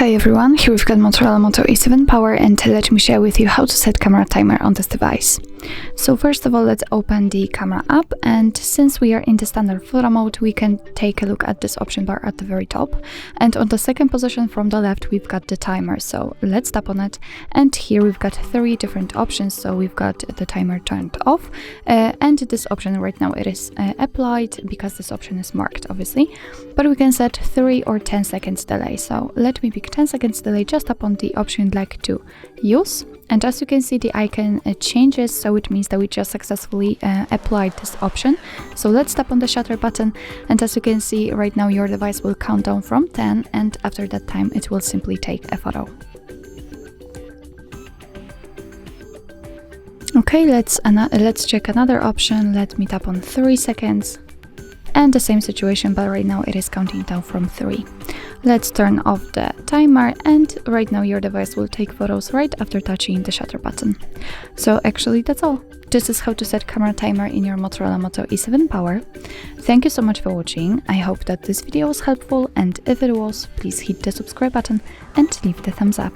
Hey everyone, here we've got Motorola Moto E7 Power, and let me share with you how to set camera timer on this device. So first of all, let's open the camera app, and since we are in the standard photo mode, we can take a look at this option bar at the very top, and on the second position from the left we've got the timer. So let's tap on it, and here we've got 3 different options. So we've got the timer turned off, and this option right now it is applied because this option is marked obviously, but we can set 3 or 10 seconds delay. So let me pick 10 seconds delay. Just tap on the option you'd like to use, and as you can see the icon changes, so it means that we just successfully applied this option. So let's tap on the shutter button, and as you can see right now your device will count down from 10, and after that time it will simply take a photo. Okay, let's check another option. Let me tap on 3 seconds, and the same situation, but right now it is counting down from 3. Let's turn off the timer, and right now your device will take photos right after touching the shutter button. So actually that's all. This is how to set camera timer in your Motorola Moto E7 Power. Thank you so much for watching. I hope that this video was helpful, and if it was, please hit the subscribe button and leave the thumbs up.